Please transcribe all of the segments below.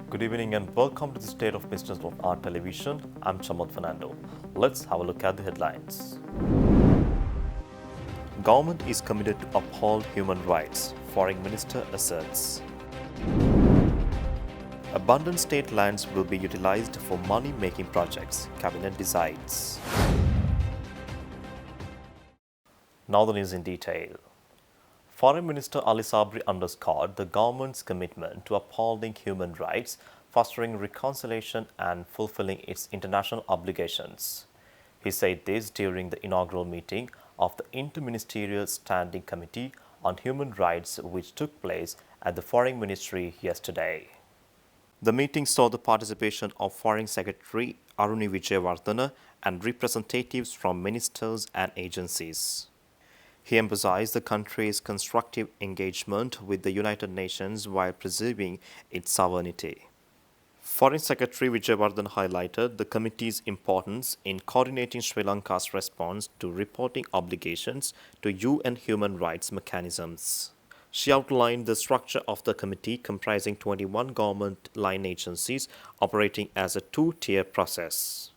Good evening and welcome to the State of Business of our television. I'm Chamat Fernando. Let's have a look at the headlines. Government is committed to uphold human rights, Foreign Minister asserts. Abundant state lands will be utilized for money-making projects, Cabinet decides. Now the news in detail. Foreign Minister Ali Sabri underscored the government's commitment to upholding human rights, fostering reconciliation and fulfilling its international obligations. He said this during the inaugural meeting of the Interministerial Standing Committee on Human Rights which took place at the Foreign Ministry yesterday. The meeting saw the participation of Foreign Secretary Aruni Vijayawardena and representatives from ministers and agencies. He emphasized the country's constructive engagement with the United Nations while preserving its sovereignty. Foreign Secretary Vijayawardena highlighted the committee's importance in coordinating Sri Lanka's response to reporting obligations to UN human rights mechanisms. She outlined the structure of the committee comprising 21 government line agencies operating as a two-tier process.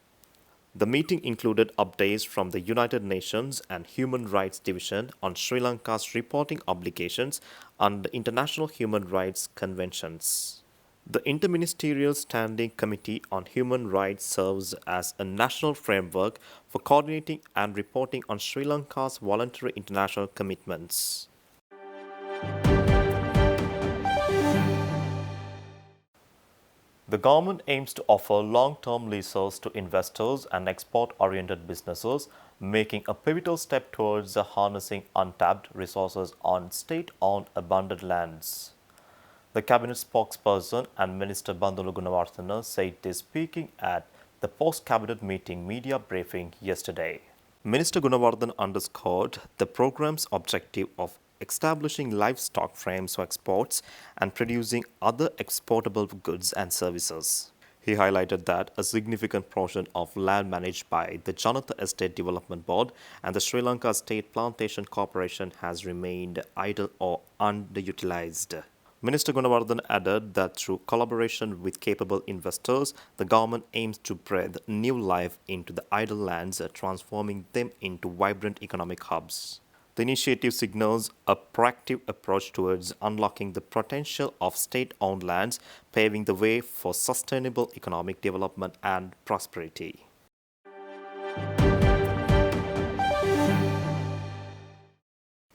The meeting included updates from the United Nations and Human Rights Division on Sri Lanka's reporting obligations under international human rights conventions. The Interministerial Standing Committee on Human Rights serves as a national framework for coordinating and reporting on Sri Lanka's voluntary international commitments. The government aims to offer long-term leases to investors and export-oriented businesses, making a pivotal step towards harnessing untapped resources on state-owned abundant lands. The cabinet spokesperson and Minister Bandulu Gunawardena said this speaking at the post-cabinet meeting media briefing yesterday. Minister Gunawardena underscored the program's objective of establishing livestock frames for exports and producing other exportable goods and services. He highlighted that a significant portion of land managed by the Janata Estate Development Board and the Sri Lanka State Plantation Corporation has remained idle or underutilized. Minister Gunawardena added that through collaboration with capable investors, the government aims to breathe new life into the idle lands, transforming them into vibrant economic hubs. The initiative signals a proactive approach towards unlocking the potential of state-owned lands, paving the way for sustainable economic development and prosperity.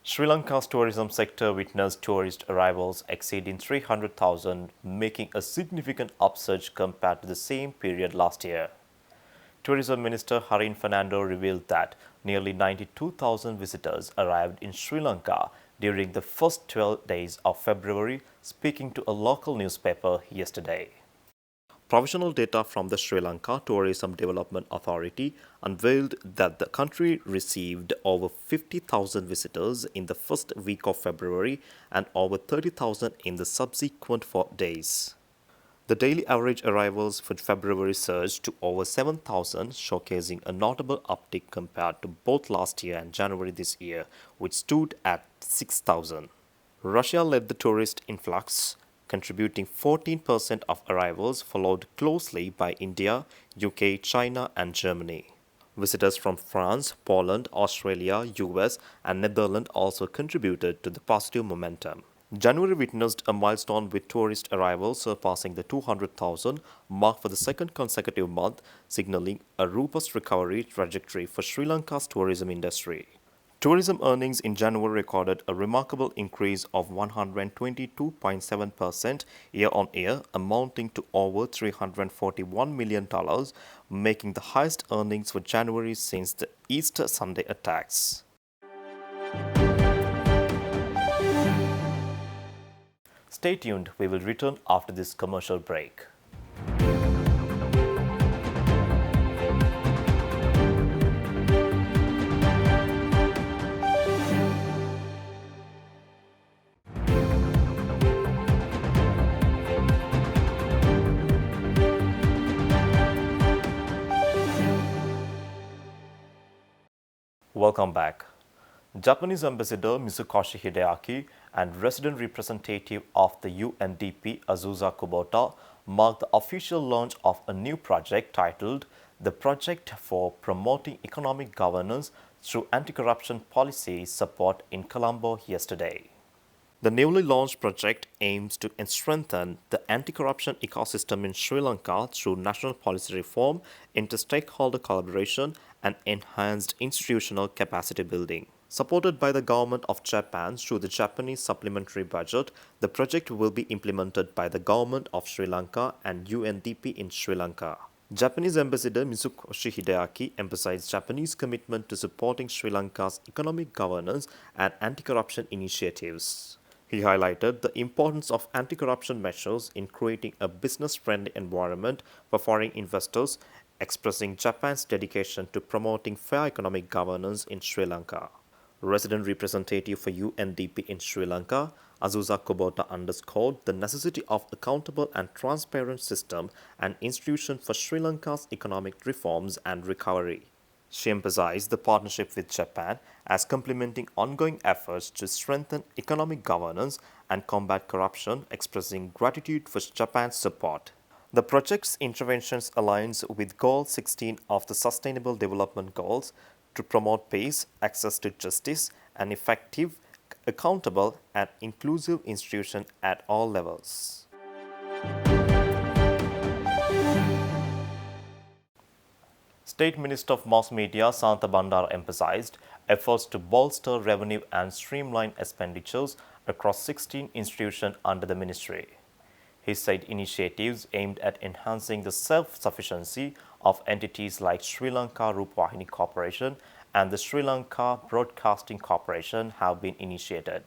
Sri Lanka's tourism sector witnessed tourist arrivals exceeding 300,000, making a significant upsurge compared to the same period last year. Tourism Minister Harin Fernando revealed that nearly 92,000 visitors arrived in Sri Lanka during the first 12 days of February, speaking to a local newspaper yesterday. Provisional data from the Sri Lanka Tourism Development Authority unveiled that the country received over 50,000 visitors in the first week of February and over 30,000 in the subsequent 4 days. The daily average arrivals for February surged to over 7,000, showcasing a notable uptick compared to both last year and January this year, which stood at 6,000. Russia led the tourist influx, contributing 14% of arrivals, followed closely by India, UK, China, and Germany. Visitors from France, Poland, Australia, US, and Netherlands also contributed to the positive momentum. January witnessed a milestone with tourist arrivals surpassing the 200,000 mark for the second consecutive month, signaling a robust recovery trajectory for Sri Lanka's tourism industry. Tourism earnings in January recorded a remarkable increase of 122.7% year-on-year, amounting to over $341 million, making the highest earnings for January since the Easter Sunday attacks. Stay tuned, we will return after this commercial break. Welcome back. Japanese Ambassador Mitsukoshi Hideaki and resident representative of the UNDP Azusa Kubota marked the official launch of a new project titled the Project for Promoting Economic Governance through Anti-Corruption Policy Support in Colombo yesterday. The newly launched project aims to strengthen the anti-corruption ecosystem in Sri Lanka through national policy reform, inter-stakeholder collaboration, and enhanced institutional capacity building. Supported by the government of Japan through the Japanese supplementary budget, the project will be implemented by the government of Sri Lanka and UNDP in Sri Lanka. Japanese Ambassador Mitsukoshi Hideaki emphasized Japanese commitment to supporting Sri Lanka's economic governance and anti-corruption initiatives. He highlighted the importance of anti-corruption measures in creating a business-friendly environment for foreign investors, expressing Japan's dedication to promoting fair economic governance in Sri Lanka. Resident representative for UNDP in Sri Lanka, Azusa Kubota underscored the necessity of accountable and transparent system and institution for Sri Lanka's economic reforms and recovery. She emphasized the partnership with Japan as complementing ongoing efforts to strengthen economic governance and combat corruption, expressing gratitude for Japan's support. The project's interventions aligns with Goal 16 of the Sustainable Development Goals to promote peace, access to justice, and effective, accountable, and inclusive institutions at all levels. State Minister of Mass Media Santha Bandara emphasized efforts to bolster revenue and streamline expenditures across 16 institutions under the ministry. He said initiatives aimed at enhancing the self-sufficiency of entities like Sri Lanka Rupavahini Corporation and the Sri Lanka Broadcasting Corporation have been initiated.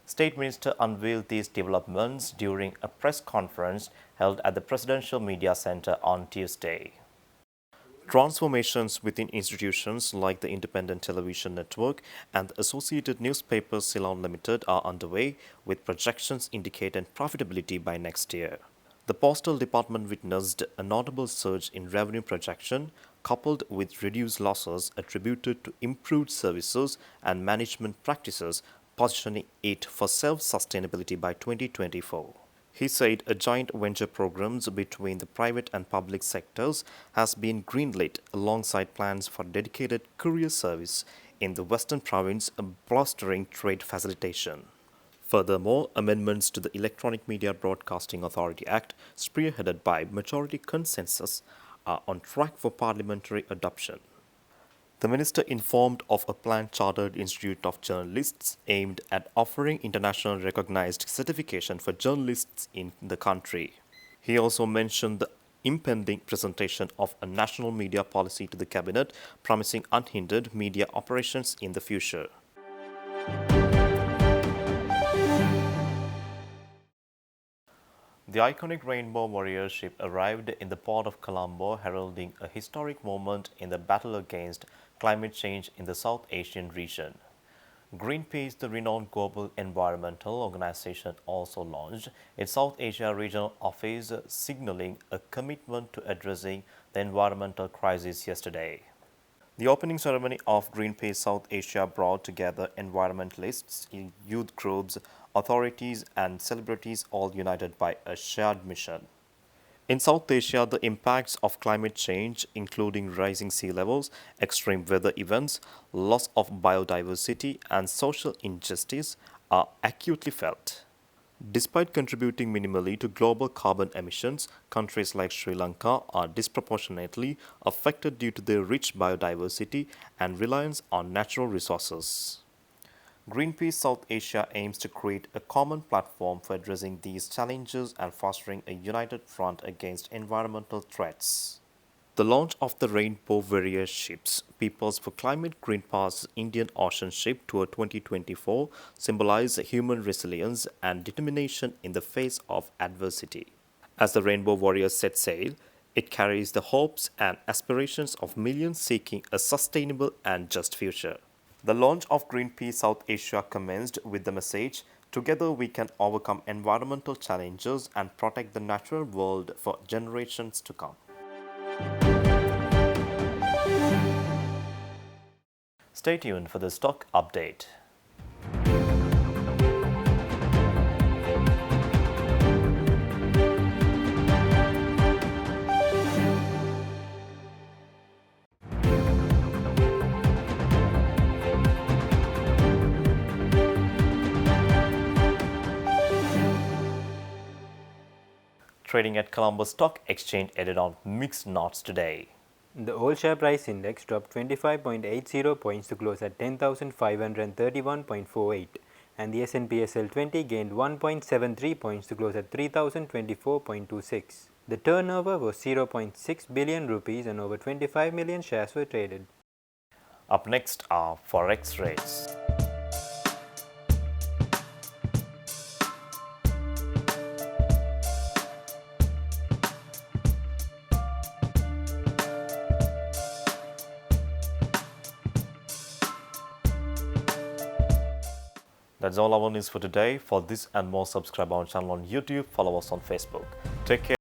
State Minister unveiled these developments during a press conference held at the Presidential Media Center on Tuesday. Transformations within institutions like the Independent Television Network and the Associated Newspapers Ceylon Limited are underway, with projections indicating profitability by next year. The Postal Department witnessed a notable surge in revenue projection, coupled with reduced losses attributed to improved services and management practices, positioning it for self-sustainability by 2024. He said a joint venture programs between the private and public sectors has been greenlit alongside plans for dedicated courier service in the Western Province, bolstering trade facilitation. Furthermore, amendments to the Electronic Media Broadcasting Authority Act, spearheaded by majority consensus, are on track for parliamentary adoption. The minister informed of a planned Chartered Institute of Journalists aimed at offering international recognized certification for journalists in the country. He also mentioned the impending presentation of a national media policy to the cabinet, promising unhindered media operations in the future. The iconic Rainbow Warrior ship arrived in the port of Colombo, heralding a historic moment in the battle against climate change in the South Asian region. Greenpeace, the renowned global environmental organization, also launched its South Asia regional office, signaling a commitment to addressing the environmental crisis yesterday. The opening ceremony of Greenpeace South Asia brought together environmentalists, youth groups, authorities, and celebrities, all united by a shared mission. In South Asia, the impacts of climate change, including rising sea levels, extreme weather events, loss of biodiversity, and social injustice, are acutely felt. Despite contributing minimally to global carbon emissions, countries like Sri Lanka are disproportionately affected due to their rich biodiversity and reliance on natural resources. Greenpeace South Asia aims to create a common platform for addressing these challenges and fostering a united front against environmental threats. The launch of the Rainbow Warrior ships, Peoples for Climate Green Pass Indian Ocean Ship Tour 2024, symbolizes human resilience and determination in the face of adversity. As the Rainbow Warrior sets sail, it carries the hopes and aspirations of millions seeking a sustainable and just future. The launch of Greenpeace South Asia commenced with the message, "Together we can overcome environmental challenges and protect the natural world for generations to come." Stay tuned for the stock update. Trading at Colombo Stock Exchange ended on mixed notes today. The all-share price index dropped 25.80 points to close at 10,531.48, and the S&P SL 20 gained 1.73 points to close at 3,024.26. The turnover was 0.6 billion rupees and over 25 million shares were traded. Up next are Forex rates. That's all our news for today. For this and more, subscribe our channel on YouTube, follow us on Facebook. Take care.